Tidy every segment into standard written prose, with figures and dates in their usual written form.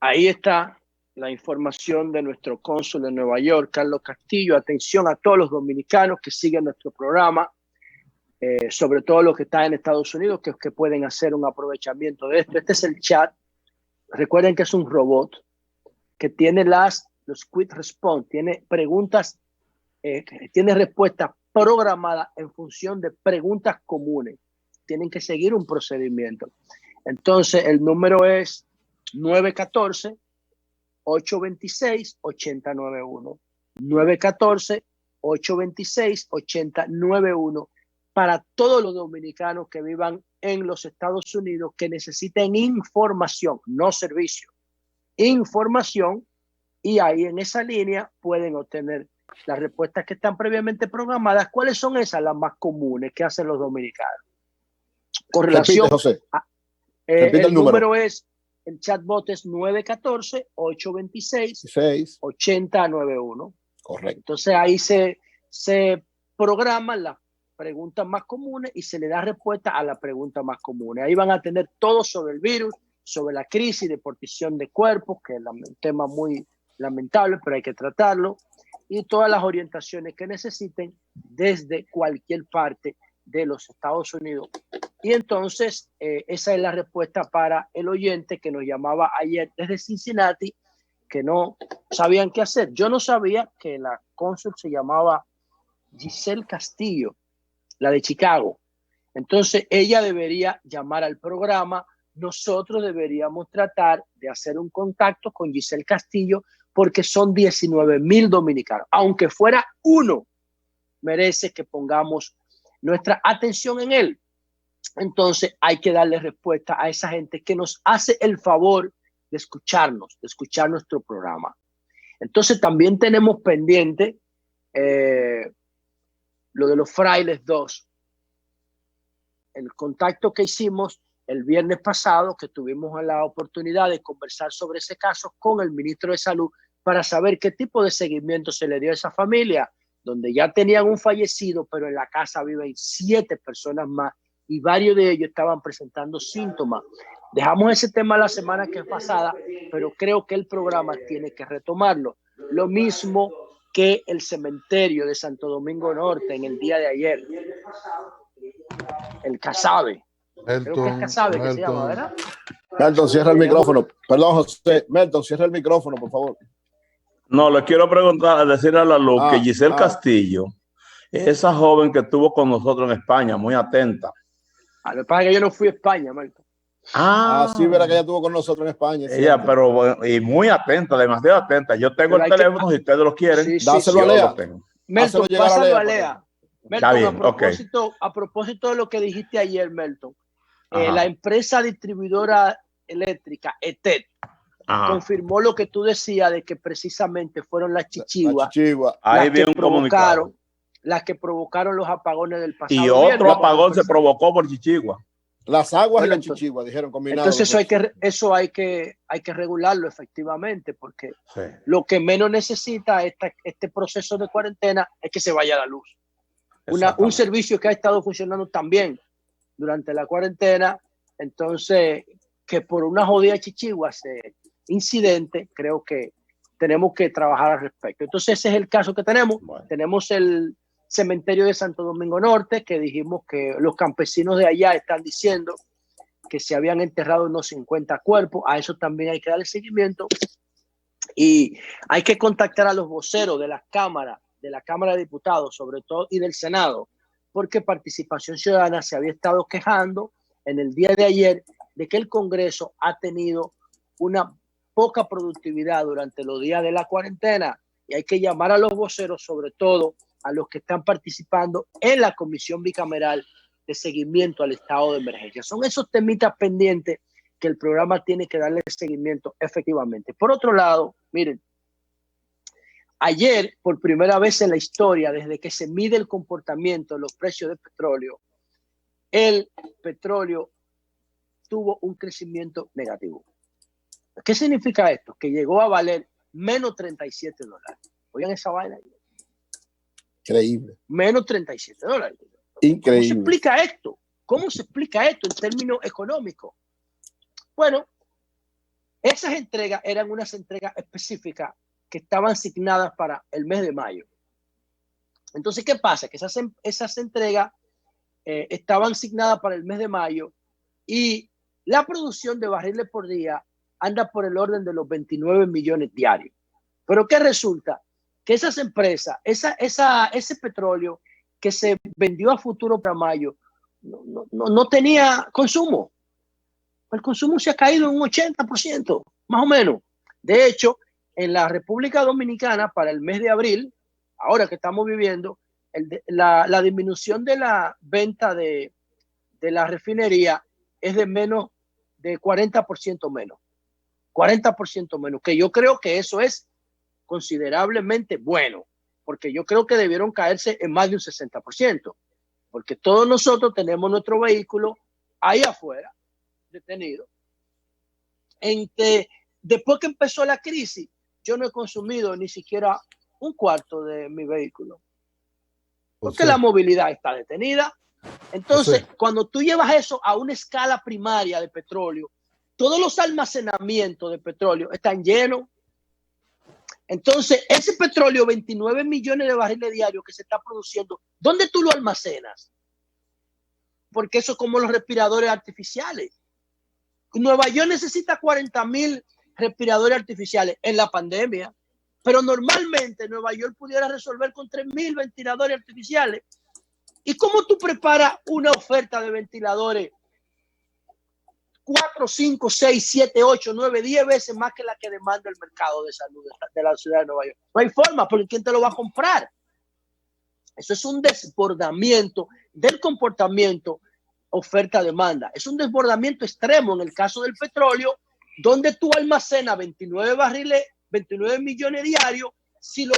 Ahí está la información de nuestro cónsul en Nueva York, Carlos Castillo. Atención a todos los dominicanos que siguen nuestro programa, sobre todo los que están en Estados Unidos, que pueden hacer un aprovechamiento de esto. Este es el chat. Recuerden que es un robot que tiene los quick response, tiene preguntas, tiene respuestas programadas en función de preguntas comunes. Tienen que seguir un procedimiento. Entonces, el número es 914-826-8091. 914-826-8091 para todos los dominicanos que vivan en los Estados Unidos que necesiten información, no servicio, información, y ahí en esa línea pueden obtener las respuestas que están previamente programadas. ¿Cuáles son esas? Las más comunes que hacen los dominicanos. Con relación Repite, José. El número es, el chatbot es 914-826-8091. Correcto. Entonces ahí se programan las preguntas más comunes y se le da respuesta a las preguntas más comunes. Ahí van a tener todo sobre el virus, sobre la crisis de porción de cuerpos, que es un tema muy lamentable, pero hay que tratarlo, y todas las orientaciones que necesiten desde cualquier parte de los Estados Unidos. Y entonces esa es la respuesta para el oyente que nos llamaba ayer desde Cincinnati, que no sabían qué hacer. Yo no sabía que la cónsul se llamaba Giselle Castillo, la de Chicago. Entonces ella debería llamar al programa. Nosotros deberíamos tratar de hacer un contacto con Giselle Castillo, porque son 19,000 dominicanos. Aunque fuera uno, merece que pongamos nuestra atención en él. Entonces hay que darle respuesta a esa gente que nos hace el favor de escucharnos, de escuchar nuestro programa. Entonces también tenemos pendiente lo de los Frailes 2. El contacto que hicimos el viernes pasado, que tuvimos la oportunidad de conversar sobre ese caso con el ministro de Salud para saber qué tipo de seguimiento se le dio a esa familia, donde ya tenían un fallecido, pero en la casa viven 7 personas más y varios de ellos estaban presentando síntomas. Dejamos ese tema la semana que pasada, pero creo que el programa tiene que retomarlo. Lo mismo que el cementerio de Santo Domingo Norte en el día de ayer. El Casabe. Creo que es Casabe que se llama, ¿verdad? Melton, cierra el micrófono. Perdón, José. Melton, cierra el micrófono, por favor. No, le quiero preguntar, decir a la luz que Giselle Castillo, esa joven que estuvo con nosotros en España, muy atenta. Lo que pasa es que yo no fui a España, Marco. Sí, verá que ella estuvo con nosotros en España. Ella, pero y muy atenta, demasiado atenta. Yo tengo el teléfono, si ustedes lo quieren. Sí, dáselo a Lea. Melton, pásalo a Lea. Melton, bien, a propósito de lo que dijiste ayer, Melton, la empresa distribuidora eléctrica, ETED, confirmó lo que tú decías de que precisamente fueron las chichiguas las que provocaron los apagones del pasado. Y otro apagón se provocó por chichigua. Las aguas y la chichigua, dijeron combinadas. Entonces eso hay que regularlo efectivamente, porque lo que menos necesita este proceso de cuarentena es que se vaya la luz. Un servicio que ha estado funcionando también durante la cuarentena, entonces que por una jodida chichigua incidente, creo que tenemos que trabajar al respecto. Entonces ese es el caso que tenemos. Tenemos el cementerio de Santo Domingo Norte, que dijimos que los campesinos de allá están diciendo que se habían enterrado unos 50 cuerpos. A eso también hay que darle seguimiento. Y hay que contactar a los voceros de la Cámara de Diputados, sobre todo, y del Senado, porque Participación Ciudadana se había estado quejando en el día de ayer de que el Congreso ha tenido una poca productividad durante los días de la cuarentena, y hay que llamar a los voceros, sobre todo a los que están participando en la Comisión Bicameral de Seguimiento al Estado de Emergencia. Son esos temitas pendientes que el programa tiene que darle seguimiento efectivamente. Por otro lado, miren, ayer, por primera vez en la historia, desde que se mide el comportamiento de los precios del petróleo, el petróleo tuvo un crecimiento negativo. ¿Qué significa esto? Que llegó a valer menos $37. Oigan esa vaina. Increíble. Menos $37. Increíble. ¿Cómo se explica esto? ¿Cómo se explica esto en términos económicos? Bueno, Esas entregas eran unas entregas específicas que estaban asignadas para el mes de mayo. Entonces, ¿qué pasa? Que esas entregas estaban asignadas para el mes de mayo y la producción de barriles por día anda por el orden de los 29 millones diarios. Pero ¿qué resulta? Que esas empresas, ese petróleo que se vendió a futuro para mayo, no tenía consumo. El consumo se ha caído en un 80%, más o menos. De hecho, en la República Dominicana, para el mes de abril, ahora que estamos viviendo, la disminución de la venta de la refinería es de menos de 40% menos. 40% menos, que yo creo que eso es considerablemente bueno, porque yo creo que debieron caerse en más de un 60%, porque todos nosotros tenemos nuestro vehículo ahí afuera, detenido. Después que empezó la crisis, yo no he consumido ni siquiera un cuarto de mi vehículo, porque la movilidad está detenida. Entonces, cuando tú llevas eso a una escala primaria de petróleo, todos los almacenamientos de petróleo están llenos. Entonces, ese petróleo, 29 millones de barriles diarios que se está produciendo, ¿dónde tú lo almacenas? Porque eso es como los respiradores artificiales. Nueva York necesita 40,000 respiradores artificiales en la pandemia, pero normalmente Nueva York pudiera resolver con 3,000 ventiladores artificiales. ¿Y cómo tú preparas una oferta de ventiladores 4, 5, 6, 7, 8, 9, 10 veces más que la que demanda el mercado de salud de la ciudad de Nueva York? No hay forma, porque ¿quién te lo va a comprar? Eso es un desbordamiento del comportamiento oferta-demanda. Es un desbordamiento extremo en el caso del petróleo, donde tú almacenas 29 millones diarios si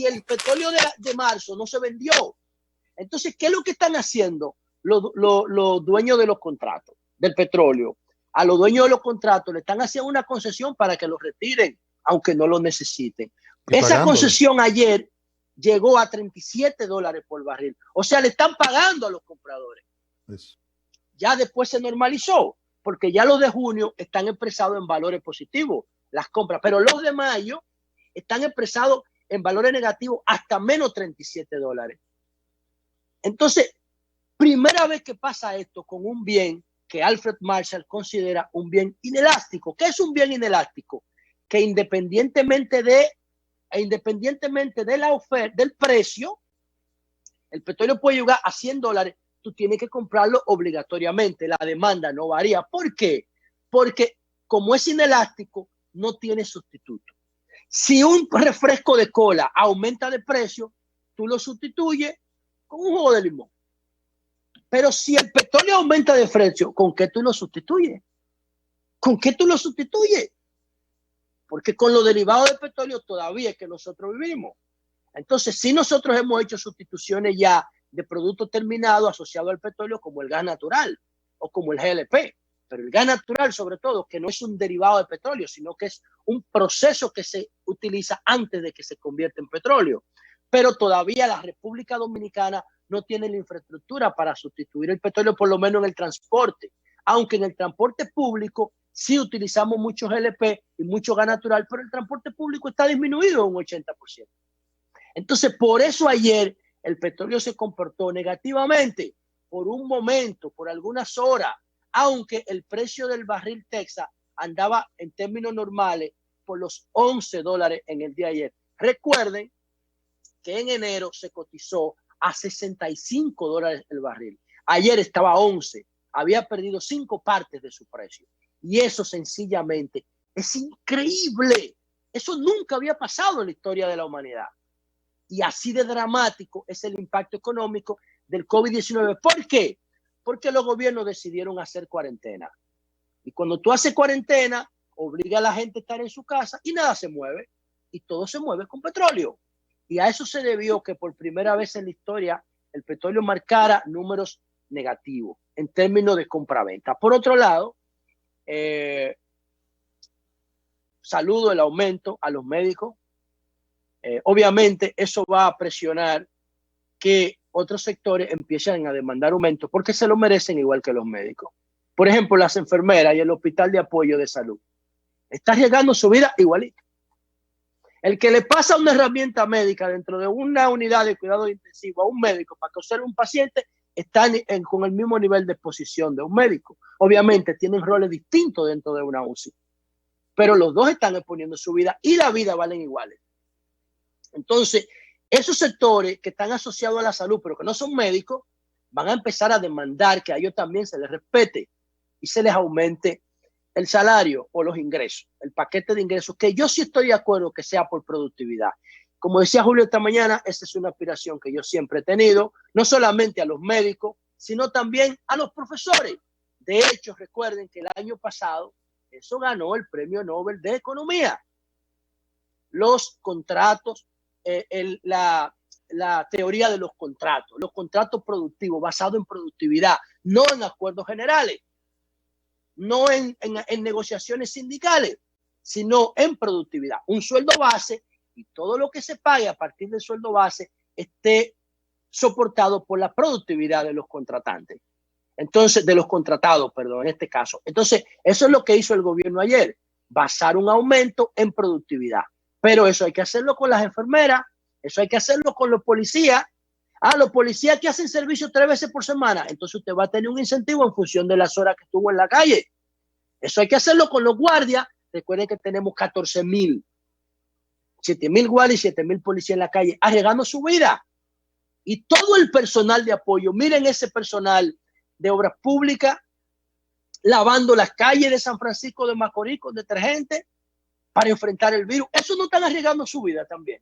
el petróleo de marzo no se vendió. Entonces, ¿qué es lo que están haciendo los dueños de los contratos del petróleo? A los dueños de los contratos le están haciendo una concesión para que los retiren, aunque no lo necesiten. Esa concesión ayer llegó a $37 por barril. O sea, le están pagando a los compradores. Eso. Ya después se normalizó, porque ya los de junio están expresados en valores positivos, las compras, pero los de mayo están expresados en valores negativos hasta menos $37. Entonces, primera vez que pasa esto con un bien que Alfred Marshall considera un bien inelástico. ¿Qué es un bien inelástico? Que independientemente de la oferta, del precio, el petróleo puede llegar a $100, tú tienes que comprarlo obligatoriamente. La demanda no varía. ¿Por qué? Porque como es inelástico, no tiene sustituto. Si un refresco de cola aumenta de precio, tú lo sustituyes con un jugo de limón. Pero si el petróleo aumenta de precio, ¿con qué tú lo sustituyes? ¿Con qué tú lo sustituyes? Porque con los derivados de petróleo todavía es que nosotros vivimos. Entonces, sí, nosotros hemos hecho sustituciones ya de productos terminados asociados al petróleo, como el gas natural o como el GLP. Pero el gas natural, sobre todo, que no es un derivado de petróleo, sino que es un proceso que se utiliza antes de que se convierta en petróleo. Pero todavía la República Dominicana no tiene la infraestructura para sustituir el petróleo, por lo menos en el transporte. Aunque en el transporte público sí utilizamos mucho GLP y mucho gas natural, pero el transporte público está disminuido un 80%. Entonces, por eso ayer el petróleo se comportó negativamente por un momento, por algunas horas, aunque el precio del barril Texas andaba en términos normales por los $11 en el día de ayer. Recuerden que en enero se cotizó a $65 el barril. Ayer estaba a 11, había perdido 5 partes de su precio. Y eso sencillamente es increíble. Eso nunca había pasado en la historia de la humanidad. Y así de dramático es el impacto económico del COVID-19. ¿Por qué? Porque los gobiernos decidieron hacer cuarentena. Y cuando tú haces cuarentena, obliga a la gente a estar en su casa y nada se mueve. Y todo se mueve con petróleo. Y a eso se debió que por primera vez en la historia el petróleo marcara números negativos en términos de compra-venta. Por otro lado, saludo el aumento a los médicos. Obviamente eso va a presionar que otros sectores empiecen a demandar aumentos porque se lo merecen igual que los médicos. Por ejemplo, las enfermeras y el Hospital de Apoyo de Salud. Está arriesgando su vida igualito. El que le pasa una herramienta médica dentro de una unidad de cuidado intensivo a un médico para coser un paciente está con el mismo nivel de exposición de un médico. Obviamente tienen roles distintos dentro de una UCI, pero los dos están exponiendo su vida y la vida valen iguales. Entonces, esos sectores que están asociados a la salud, pero que no son médicos, van a empezar a demandar que a ellos también se les respete y se les aumente el salario o los ingresos, el paquete de ingresos, que yo sí estoy de acuerdo que sea por productividad. Como decía Julio esta mañana, esa es una aspiración que yo siempre he tenido, no solamente a los médicos, sino también a los profesores. De hecho, recuerden que el año pasado eso ganó el Premio Nobel de Economía. Los contratos, la teoría de los contratos productivos basados en productividad, no en acuerdos generales, no en negociaciones sindicales, sino en productividad. Un sueldo base y todo lo que se pague a partir del sueldo base esté soportado por la productividad de los contratantes. Entonces, de los contratados, perdón, en este caso. Entonces, eso es lo que hizo el gobierno ayer, basar un aumento en productividad. Pero eso hay que hacerlo con las enfermeras, eso hay que hacerlo con los policías. Los policías que hacen servicio 3 veces por semana, entonces usted va a tener un incentivo en función de las horas que estuvo en la calle. Eso hay que hacerlo con los guardias. Recuerden que tenemos 14,000, 7,000 guardias y 7,000 policías en la calle, arriesgando su vida. Y todo el personal de apoyo, miren ese personal de obras públicas, lavando las calles de San Francisco de Macorís con detergente para enfrentar el virus. Eso no están arriesgando su vida también.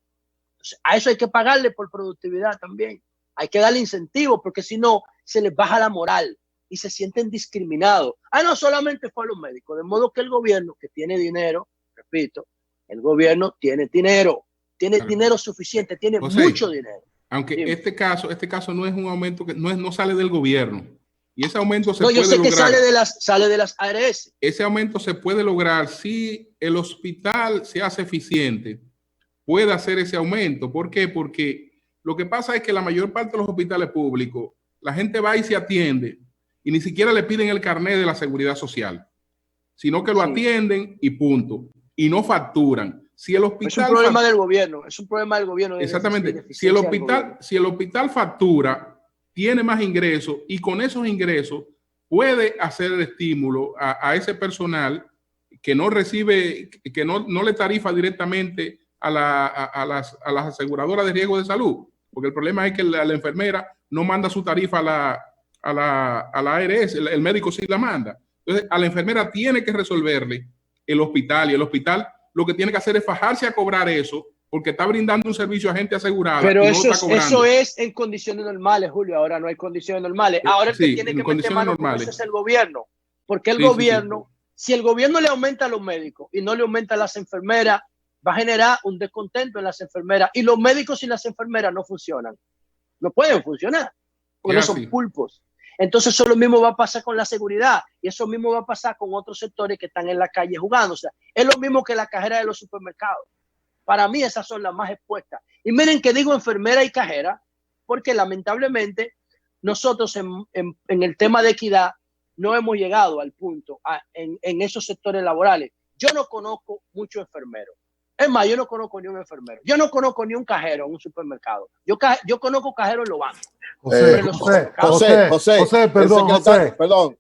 Entonces, a eso hay que pagarle por productividad también. Hay que darle incentivos porque si no, se les baja la moral y se sienten discriminados. No solamente fue a los médicos, de modo que el gobierno que tiene dinero, repito, el gobierno tiene dinero suficiente, tiene mucho dinero. Aunque sí. este caso no es un aumento que no sale del gobierno. Y ese aumento se puede lograr. Yo sé que sale de las ARS. Ese aumento se puede lograr si el hospital se hace eficiente, puede hacer ese aumento. ¿Por qué? Porque lo que pasa es que la mayor parte de los hospitales públicos, la gente va y se atiende y ni siquiera le piden el carnet de la seguridad social, sino que lo atienden y punto. Y no facturan. Si el hospital es un problema del gobierno. Es un problema del gobierno. Exactamente. Si el hospital factura, tiene más ingresos y con esos ingresos puede hacer el estímulo a ese personal que no recibe, que no le tarifa directamente a las aseguradoras de riesgo de salud, porque el problema es que la enfermera no manda su tarifa a la ARS, el médico sí la manda. Entonces a la enfermera tiene que resolverle el hospital, y el hospital lo que tiene que hacer es fajarse a cobrar eso, porque está brindando un servicio a gente asegurada. Pero eso es en condiciones normales, Julio. Ahora no hay condiciones normales. Ahora el que tiene que meter mano con eso es el gobierno. Porque el gobierno, si el gobierno le aumenta a los médicos y no le aumenta a las enfermeras, va a generar un descontento en las enfermeras. Y los médicos y las enfermeras no funcionan. No pueden funcionar. Porque no son pulpos. Entonces eso lo mismo va a pasar con la seguridad. Y eso mismo va a pasar con otros sectores que están en la calle jugando. O sea, es lo mismo que la cajera de los supermercados. Para mí esas son las más expuestas. Y miren que digo enfermera y cajera, porque lamentablemente nosotros en el tema de equidad no hemos llegado al punto en esos sectores laborales. Yo no conozco muchos enfermeros. Es más, yo no conozco ni un enfermero. Yo no conozco ni un cajero en un supermercado. Yo conozco cajeros en los bancos. José, perdón.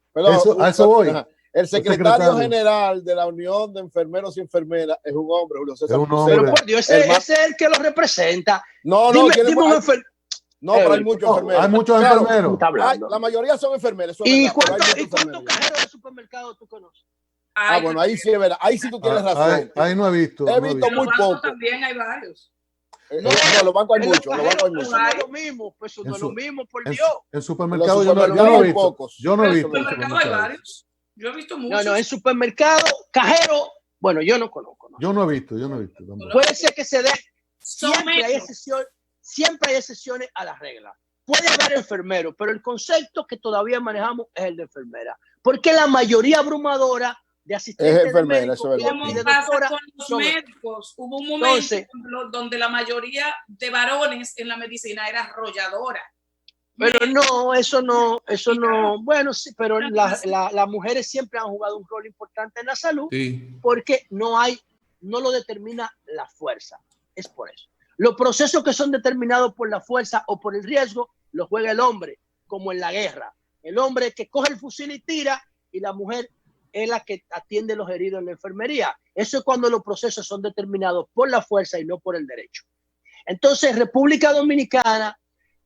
A eso voy. El secretario general de la Unión de Enfermeros y Enfermeras es un hombre, Julio César. Pero por Dios, ese es el que lo representa. No, pero hay muchos enfermeros. Hay muchos enfermeros. La mayoría son enfermeros. ¿Y cuántos cajeros de supermercado tú conoces? Bueno, ahí sí es verdad. Ahí sí tú tienes razón. Ahí no he visto. He visto muy poco. También hay varios. No, los bancos hay muchos. Eso no es lo mismo, pues eso no es lo mismo, por Dios. En supermercado yo no he visto. Yo no he visto. En supermercado hay varios. Yo he visto muchos. No, en supermercado, cajero, bueno, yo no conozco. Yo no he visto. Puede ser que se dé. Siempre hay excepciones a las reglas. Puede haber enfermeros, pero el concepto que todavía manejamos es el de enfermera. Porque la mayoría abrumadora de asistentes es enfermera, de médicos, eso es verdad. ¿Cómo pasa con los médicos? Hubo un momento donde la mayoría de varones en la medicina era arrolladora. Pero no, eso no, bueno, sí, pero las mujeres siempre han jugado un rol importante en la salud, porque no lo determina la fuerza, es por eso. Los procesos que son determinados por la fuerza o por el riesgo, los juega el hombre, como en la guerra. El hombre que coge el fusil y tira, y la mujer es la que atiende los heridos en la enfermería. Eso es cuando los procesos son determinados por la fuerza y no por el derecho. Entonces, República Dominicana,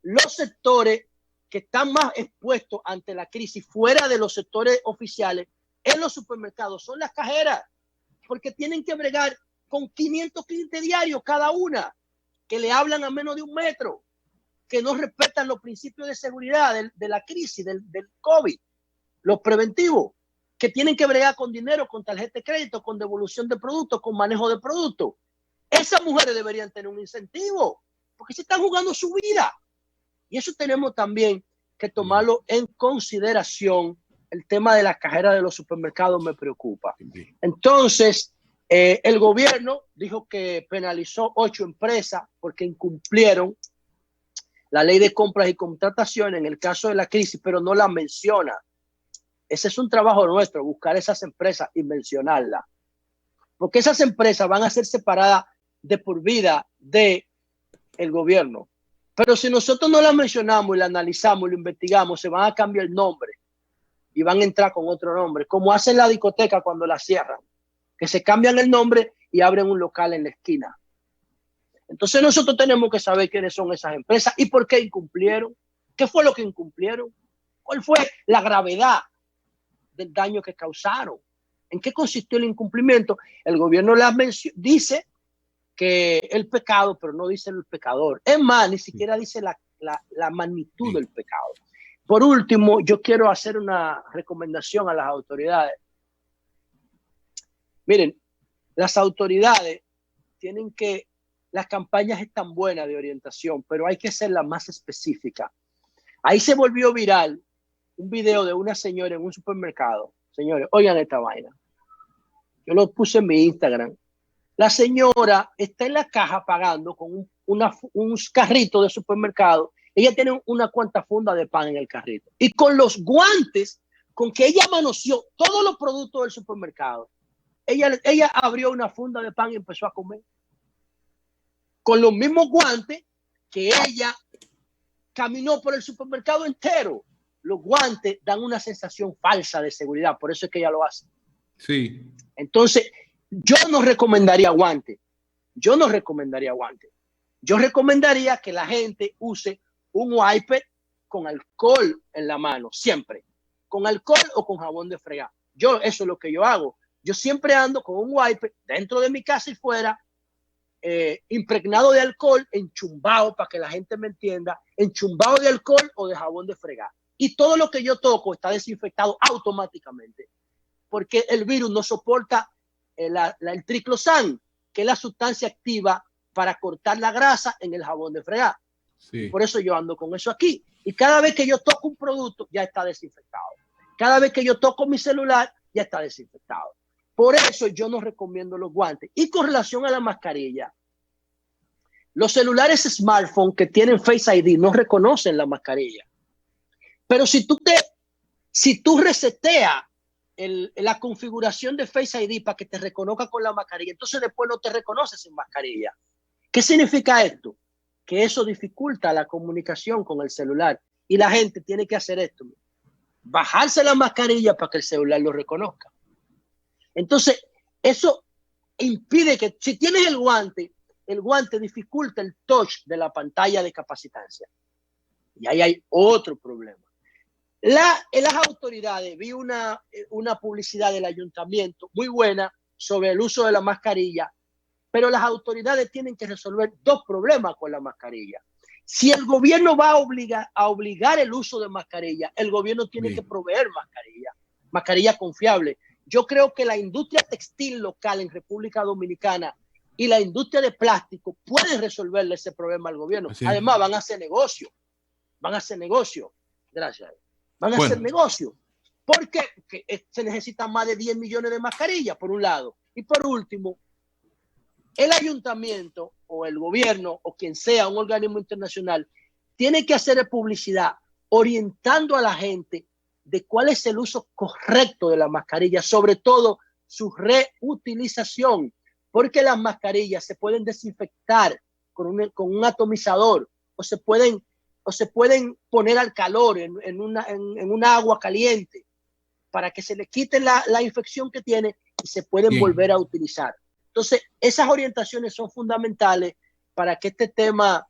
los sectores que están más expuestos ante la crisis fuera de los sectores oficiales en los supermercados son las cajeras, porque tienen que bregar con 500 clientes diarios cada una, que le hablan a menos de 1 metro, que no respetan los principios de seguridad de la crisis, del COVID, los preventivos, que tienen que bregar con dinero, con tarjeta de crédito, con devolución de productos, con manejo de productos. Esas mujeres deberían tener un incentivo, porque se están jugando su vida. Y eso tenemos también que tomarlo en consideración. El tema de las cajeras de los supermercados me preocupa. Entonces, el gobierno dijo que penalizó 8 empresas porque incumplieron la ley de compras y contrataciones en el caso de la crisis, pero no la menciona. Ese es un trabajo nuestro, buscar esas empresas y mencionarlas. Porque esas empresas van a ser separadas de por vida del gobierno. Pero si nosotros no la mencionamos y la analizamos y lo investigamos, se van a cambiar el nombre y van a entrar con otro nombre, como hacen la discoteca cuando la cierran, que se cambian el nombre y abren un local en la esquina. Entonces nosotros tenemos que saber quiénes son esas empresas y por qué incumplieron, qué fue lo que incumplieron, cuál fue la gravedad del daño que causaron, en qué consistió el incumplimiento. El gobierno dice que el pecado, pero no dice el pecador. Es más, ni siquiera dice la magnitud del pecado. Por último, yo quiero hacer una recomendación a las autoridades. Miren, las autoridades tienen que, las campañas están buenas de orientación, pero hay que hacerlas más específicas. Ahí se volvió viral un video de una señora en un supermercado. Señores, oigan esta vaina. Yo lo puse en mi Instagram. La señora está en la caja pagando con un carrito de supermercado. Ella tiene una cuanta funda de pan en el carrito. Y con los guantes con que ella manoseó todos los productos del supermercado, ella abrió una funda de pan y empezó a comer. Con los mismos guantes que ella caminó por el supermercado entero. Los guantes dan una sensación falsa de seguridad, por eso es que ella lo hace. Sí. Entonces, yo no recomendaría guantes. Yo recomendaría que la gente use un wiper con alcohol en la mano, siempre. Con alcohol o con jabón de fregar. Eso es lo que yo hago. Yo siempre ando con un wiper dentro de mi casa y fuera, impregnado de alcohol, enchumbado, para que la gente me entienda, enchumbado de alcohol o de jabón de fregar. Y todo lo que yo toco está desinfectado automáticamente, porque el virus no soporta el triclosan, que es la sustancia activa para cortar la grasa en el jabón de fregar. Sí. Por eso yo ando con eso aquí. Y cada vez que yo toco un producto, ya está desinfectado. Cada vez que yo toco mi celular, ya está desinfectado. Por eso yo no recomiendo los guantes. Y con relación a la mascarilla, los celulares smartphone que tienen Face ID no reconocen la mascarilla. Pero si tú reseteas la configuración de Face ID para que te reconozca con la mascarilla, entonces después no te reconoce sin mascarilla. ¿Qué significa esto? Que eso dificulta la comunicación con el celular. Y la gente tiene que hacer esto: bajarse la mascarilla para que el celular lo reconozca. Entonces, eso impide que, si tienes el guante dificulta el touch de la pantalla de capacitancia. Y ahí hay otro problema. Las autoridades, vi una publicidad del ayuntamiento muy buena sobre el uso de la mascarilla, pero las autoridades tienen que resolver 2 problemas con la mascarilla. Si el gobierno va a obligar el uso de mascarilla, el gobierno tiene que proveer mascarilla confiable. Yo creo que la industria textil local en República Dominicana y la industria de plástico pueden resolverle ese problema al gobierno. Sí. Además, van a hacer negocio. Gracias. Van a hacer negocio. ¿Por qué? Porque se necesitan más de 10 millones de mascarillas, por un lado. Y por último, el ayuntamiento o el gobierno o quien sea, un organismo internacional, tiene que hacer publicidad orientando a la gente de cuál es el uso correcto de la mascarilla, sobre todo su reutilización, porque las mascarillas se pueden desinfectar con un atomizador o se pueden poner al calor en una agua caliente para que se le quite la infección que tiene y se pueden volver a utilizar. Entonces, esas orientaciones son fundamentales para que este tema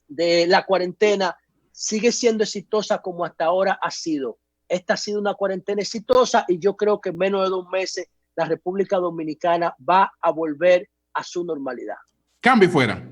de la cuarentena sigue siendo exitosa como hasta ahora ha sido. Esta ha sido una cuarentena exitosa y yo creo que en menos de 2 meses la República Dominicana va a volver a su normalidad. Cambio fuera.